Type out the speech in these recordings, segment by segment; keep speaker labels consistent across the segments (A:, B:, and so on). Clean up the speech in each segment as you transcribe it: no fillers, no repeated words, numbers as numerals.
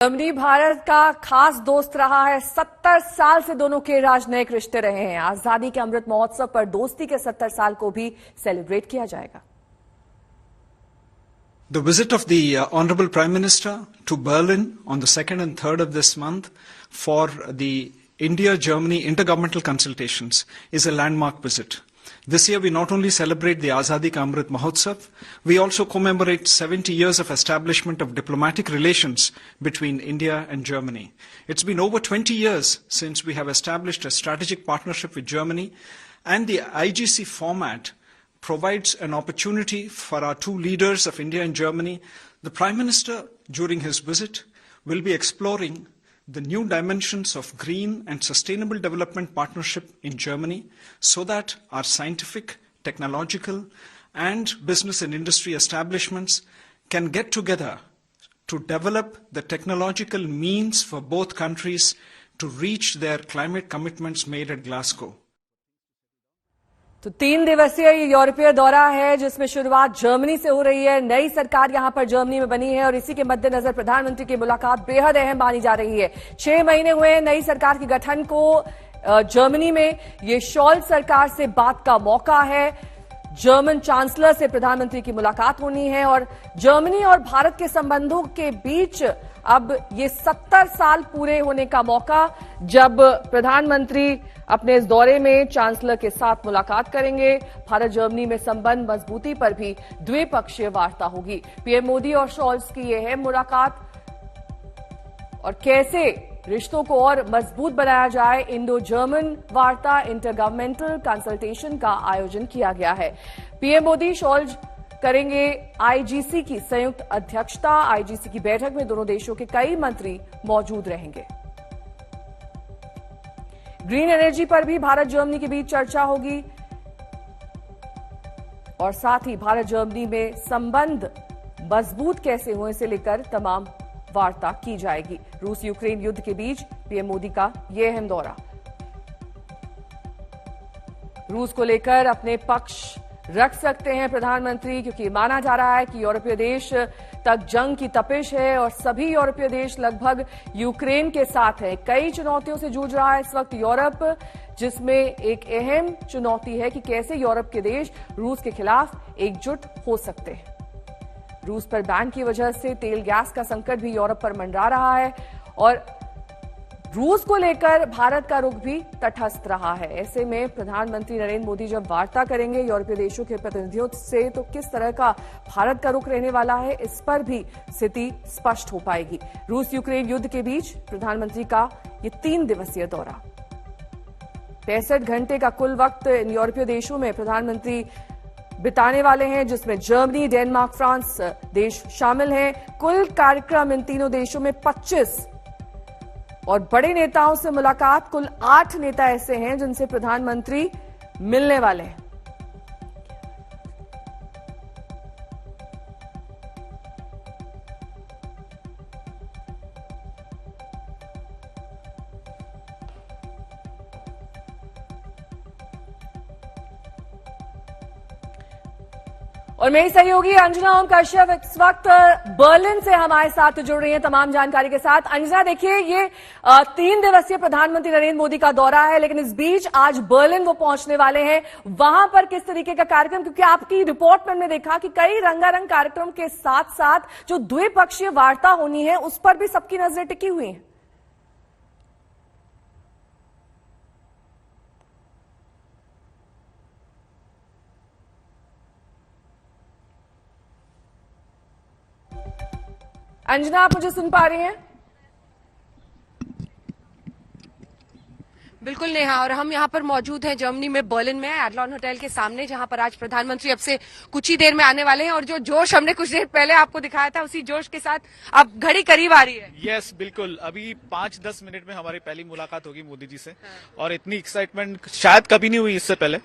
A: Germany Bharat का खास दोस्त रहा है। 70 साल से दोनों के राजनयिक रिश्ते रहे हैं। आजादी के अमृत महोत्सव पर दोस्ती के 70 साल को भी सेलिब्रेट किया जाएगा।
B: The visit of the Honorable Prime Minister to Berlin on the 2nd and 3rd of this month for the India-Germany intergovernmental consultations is a landmark visit. This year we not only celebrate the Azadi Ka Amrit Mahotsav, we also commemorate 70 years of establishment of diplomatic relations between India and Germany. It's been over 20 years since we have established a strategic partnership with Germany, and the IGC format provides an opportunity for our two leaders of India and Germany. The Prime Minister, during his visit, will be exploring the new dimensions of green and sustainable development partnership in Germany so that our scientific, technological, and business and industry establishments can get together to develop the technological means for both countries to reach their climate commitments made at Glasgow.
A: तो 3 दिवसीय ये यूरोपीय दौरा है जिसमें शुरुआत Germany से हो रही है। नई सरकार यहां पर जर्मनी में बनी है और इसी के मद्देनजर प्रधानमंत्री की मुलाकात बेहद अहम मानी जा रही है। 6 महीने हुए हैं नई सरकार के गठन को जर्मनी में। ये शॉल्ज सरकार से बात का मौका है। जर्मन चांसलर से प्रधानमंत्री की मुलाकात होनी है और जर्मनी और भारत के संबंधों के बीच अब ये 70 साल पूरे होने का मौका, जब प्रधानमंत्री अपने इस दौरे में चांसलर के साथ मुलाकात करेंगे। भारत जर्मनी में संबंध मजबूती पर भी द्विपक्षीय वार्ता होगी। पीएम मोदी और शॉल्ज की यह है मुलाकात और कैसे रिश्तों को और मजबूत बनाया जाए, इंडो जर्मन वार्ता इंटरगवर्नमेंटल कंसल्टेशन का आयोजन किया गया है। पीएम मोदी शॉल्ज करेंगे आईजीसी की संयुक्त अध्यक्षता। आईजीसी की बैठक में दोनों देशों के कई मंत्री मौजूद रहेंगे। ग्रीन एनर्जी पर भी भारत जर्मनी के बीच चर्चा होगी और साथ ही भारत जर्मनी में संबंध मजबूत कैसे हो इसे लेकर तमाम वार्ता की जाएगी। रूस यूक्रेन युद्ध के बीच पीएम मोदी का यह अहम दौरा। रूस को लेकर अपने पक्ष रख सकते हैं प्रधानमंत्री, क्योंकि माना जा रहा है कि यूरोपीय देश तक जंग की तपिश है और सभी यूरोपीय देश लगभग यूक्रेन के साथ हैं। कई चुनौतियों से जूझ रहा है इस वक्त यूरोप, जिसमें एक अहम चुनौती है कि कैसे यूरोप के देश रूस के खिलाफ एकजुट हो सकते हैं। रूस पर बैन की वजह से तेल गैस का संकट भी यूरोप पर मंडरा रहा है और रूस को लेकर भारत का रुख भी तटस्थ रहा है। ऐसे में प्रधानमंत्री नरेंद्र मोदी जब वार्ता करेंगे यूरोपीय देशों के प्रतिनिधियों से, तो किस तरह का भारत का रुख रहने वाला है, इस पर भी स्थिति स्पष्ट हो पाएगी। रूस यूक्रेन युद्ध के बीच प्रधानमंत्री का ये 3 दिवसीय दौरा, 65 घंटे का कुल वक्त इन यूरोपीय देशों में प्रधानमंत्री बिताने वाले हैं, जिसमें जर्मनी, डेनमार्क, फ्रांस देश शामिल हैं। कुल कार्यक्रम इन तीनों देशों में 25 और बड़े नेताओं से मुलाकात। कुल 8 नेता ऐसे हैं जिनसे प्रधानमंत्री मिलने वाले हैं। और मेरी सहयोगी अंजना ओम कश्यप इस वक्त बर्लिन से हमारे साथ जुड़ रही हैं तमाम जानकारी के साथ। अंजना, देखिए ये 3 दिवसीय प्रधानमंत्री नरेंद्र मोदी का दौरा है, लेकिन इस बीच आज बर्लिन वो पहुंचने वाले हैं। वहां पर किस तरीके का कार्यक्रम, क्योंकि आपकी रिपोर्ट में हमने देखा कि कई रंगारंग कार्यक्रम के साथ साथ जो द्विपक्षीय वार्ता होनी है उस पर भी सबकी नजरें टिकी हुई हैं। अंजना, आप मुझे सुन पा रही हैं?
C: बिल्कुल नेहा, और हम यहाँ पर मौजूद हैं जर्मनी में बर्लिन में एडलॉन होटल के सामने, जहाँ पर आज प्रधानमंत्री अब से कुछ ही देर में आने वाले हैं। और जो जोश हमने कुछ देर पहले आपको दिखाया था, उसी जोश के साथ अब घड़ी करीब आ रही है।
D: यस, बिल्कुल। अभी 5-10 मिनट में हमारी पहली मुलाकात होगी मोदी जी से। और इतनी एक्साइटमेंट शायद कभी नहीं हुई इससे पहले।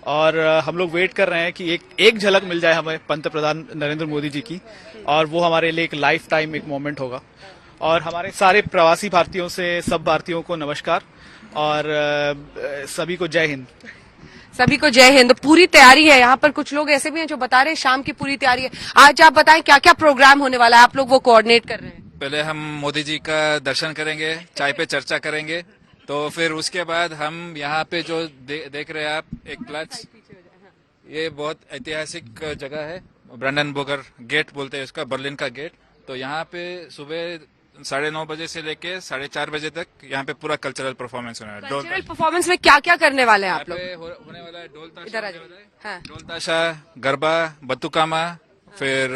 D: और हम लोग वेट कर रहे हैं कि एक झलक मिल जाए हमें पंतप्रधान नरेंद्र मोदी जी की, और वो हमारे लिए एक लाइफ टाइम एक मोमेंट होगा। और हमारे सारे प्रवासी भारतीयों से सब भारतीयों को नमस्कार और सभी को जय हिंद।
C: सभी को जय हिंद। पूरी तैयारी है यहाँ पर। कुछ लोग ऐसे भी हैं जो बता रहे हैं शाम की पूरी तैयारी है। आज आप बताएं क्या क्या प्रोग्राम होने वाला है, आप लोग वो कोऑर्डिनेट कर रहे हैं?
E: पहले हम मोदी जी का दर्शन करेंगे, चाय पे चर्चा करेंगे, तो फिर उसके बाद हम यहाँ पे जो देख रहे हैं आप एक प्लेस, ये बहुत ऐतिहासिक जगह है, ब्रांडनबर्गर गेट बोलते हैं इसका, बर्लिन का गेट। तो यहाँ पे सुबह 9:30 बजे से लेके 4:30 बजे तक यहाँ पे पूरा कल्चरल परफॉर्मेंस होना है।
C: कल्चरल परफॉर्मेंस में क्या क्या करने वाले हैं आप लोग?
E: होने वाला है ढोल ताशा,
C: इधर आ जाइए। हाँ।
E: ढोल ताशा, गरबा, बतुकामा, फिर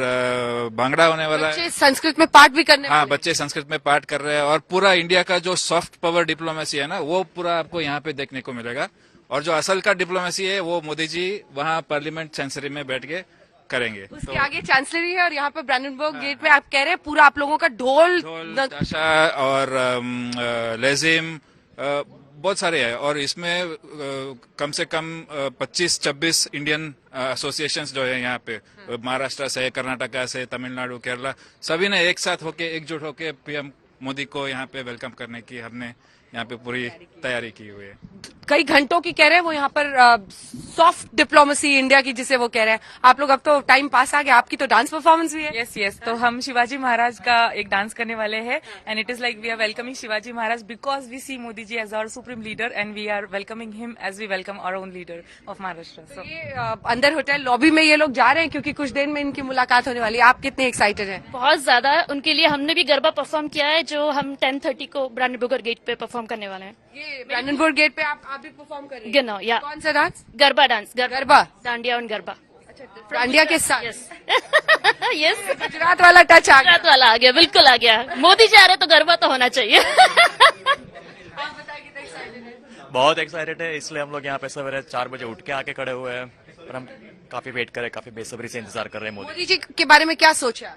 E: भांगड़ा होने वाला है।
C: बच्चे संस्कृत में पाठ भी करने
E: हाँ,
C: वाले हैं।
E: बच्चे संस्कृत में पाठ कर रहे हैं और पूरा इंडिया का जो सॉफ्ट पावर डिप्लोमेसी है ना, वो पूरा आपको यहाँ पे देखने को मिलेगा। और जो असल का डिप्लोमेसी है वो मोदी जी वहाँ पार्लियामेंट चैंसलरी में बैठ के करेंगे।
C: उसके आगे चांसलरी है और यहाँ पे ब्रांडनबर्ग गेट पे आप कह रहे हैं पूरा आप लोगों का ढोल
E: ताशा और लेजिम बहुत सारे हैं और इसमें कम से कम 25-26 इंडियन एसोसिएशंस जो है यहाँ पे, महाराष्ट्र से, कर्नाटका से, तमिलनाडु, केरला, सभी ने एक साथ होके एकजुट होके पीएम मोदी को यहाँ पे वेलकम करने की हमने यहाँ पे पूरी तैयारी की हुई है।
C: कई घंटों की कह रहे हैं वो यहाँ पर सॉफ्ट डिप्लोमेसी इंडिया की जिसे वो कह रहे हैं। आप लोग अब तो टाइम पास आ गया, आपकी तो डांस परफॉर्मेंस भी है।
F: यस तो हम शिवाजी महाराज का एक डांस करने वाले हैं and it is like we are welcoming Shivaji Maharaj because we see Modi ji as our supreme leader and we are welcoming him as we welcome our own leader of Maharashtra.
C: ये अंदर होटल लॉबी में ये लोग जा रहे हैं क्योंकि कुछ देर में इनकी मुलाकात होने वाली है। आप कितने एक्साइटेड हैं?
G: बहुत ज्यादा। उनके लिए हमने भी गरबा परफॉर्म किया है जो हम 10:30 को ब्रांडनबर्गर गेट पे परफॉर्म करने वाले हैं।
C: ये ब्रांडनबर्ग गेट पे आप भी परफॉर्म कर रहे हैं?
G: Genau, या
C: कौन सा डांस?
G: गरबा डांस,
C: गरबा,
G: डांडिया और गरबा।
C: डांडिया के साथ
G: यस यस
C: गुजरात वाला टच आ गया।
G: गुजरात वाला आ गया, बिल्कुल आ गया। मोदी जी आ रहे तो गरबा तो होना चाहिए।
H: बहुत एक्साइटेड है, इसलिए हम लोग यहाँ पे सवेरे 4 बजे उठ के आके खड़े हुए हैं और हम काफी वेट कर रहे हैं, काफी बेसब्री से इंतजार कर रहे हैं।
C: मोदी जी के बारे में क्या सोचा?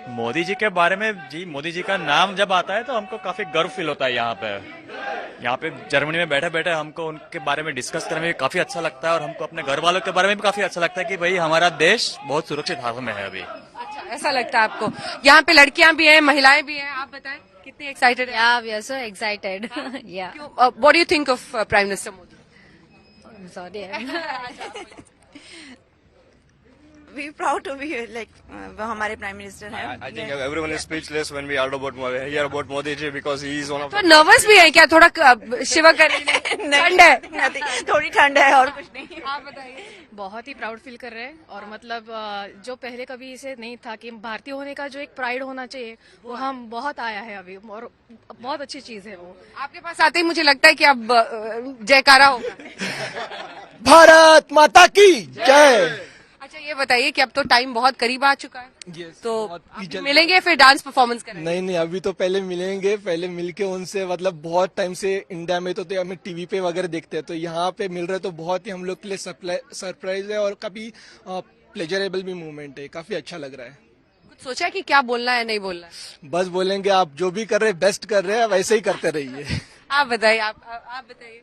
H: मोदी जी के बारे में जी, मोदी जी का नाम जब आता है तो हमको काफी गर्व फील होता है। यहाँ पे जर्मनी में बैठे बैठे हमको उनके बारे में डिस्कस करने में काफी अच्छा लगता है और हमको अपने घर वालों के बारे में भी काफी अच्छा लगता है कि भाई हमारा देश बहुत सुरक्षित हाथों में है अभी।
C: अच्छा, ऐसा लगता है आपको? यहाँ पे लड़कियां भी हैं, महिलाएं भी हैं, आप बताएं कितनी एक्साइटेड है?
I: Yeah, we are so excited. Yeah.
C: What do you think of Prime Minister Modi?
I: I'm sorry.
J: We proud to be like हमारे प्राइम मिनिस्टर हैं।
K: I think everyone is speechless when we hear about Modi ji because he is one of.
C: तो nervous भी है क्या? थोड़ा शिवा कर ठंड है?
J: थोड़ी ठंड है और कुछ नहीं।
C: आप बताइए।
F: बहुत ही प्राउड फील कर रहे हैं और मतलब जो पहले कभी इसे नहीं था कि भारतीय होने का जो एक प्राइड होना चाहिए वो हम बहुत आया है अभी और बहुत अच्छी चीज है वो।
C: आपके पास आते ही मुझे लगता है कि अब जयकारा होगा।
L: भारत माता की जय।
C: अच्छा, ये बताइए कि अब तो टाइम बहुत करीब आ चुका है, तो आप मिलेंगे फिर डांस परफॉर्मेंस करेंगे?
L: नहीं, अभी तो पहले मिलेंगे, पहले मिलके उनसे, मतलब बहुत टाइम से इंडिया में तो हमें टीवी पे वगैरह देखते हैं, तो यहाँ पे मिल रहे तो बहुत ही हम लोग के लिए सरप्राइज है और काफी प्लेजरेबल भी मूवमेंट है, काफी अच्छा लग रहा है।
C: कुछ सोचा कि क्या बोलना है नहीं बोलना है?
L: बस बोलेंगे आप जो भी कर रहे हैं बेस्ट कर रहे हैं, वैसे ही करते रहिए।
C: आप बताइए। आप बताइए।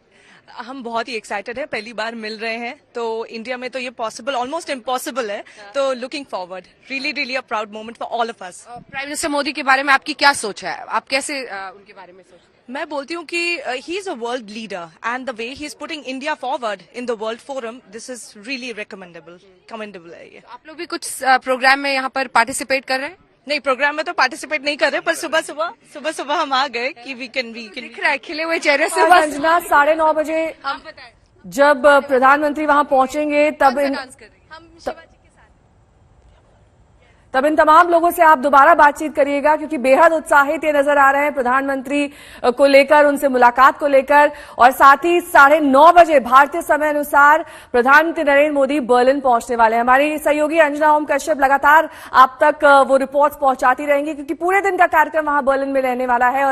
J: हम बहुत ही एक्साइटेड है, पहली बार मिल रहे हैं तो इंडिया में तो ये पॉसिबल ऑलमोस्ट इम्पॉसिबल है, तो looking forward, really a proud moment for all of us.
C: Prime minister Modi के बारे में आपकी क्या सोच है? आप कैसे उनके बारे में सोचते हैं?
J: मैं बोलती हूँ कि he is a world leader and the way he is putting India forward in the world forum, this is really commendable है ये।
C: आप लोग भी कुछ प्रोग्राम में यहाँ पर पार्टिसिपेट कर रहे हैं?
J: नहीं, प्रोग्राम में तो पार्टिसिपेट नहीं कर रहे, पर सुबह हम आ गए कि वी कैन
C: दिख रहा है खिले हुए चेहरे से।
A: संजना 9:30 बजे जब प्रधानमंत्री वहां पहुंचेंगे तब इन तमाम लोगों से आप दोबारा बातचीत करिएगा क्योंकि बेहद उत्साहित ये नजर आ रहे हैं प्रधानमंत्री को लेकर, उनसे मुलाकात को लेकर। और साथ ही 9:30 बजे भारतीय समय अनुसार प्रधानमंत्री नरेंद्र मोदी बर्लिन पहुंचने वाले हैं। हमारी सहयोगी अंजना ओम कश्यप लगातार आप तक वो रिपोर्ट्स पहुंचाती रहेंगी क्योंकि पूरे दिन का कार्यक्रम वहां बर्लिन में रहने वाला है।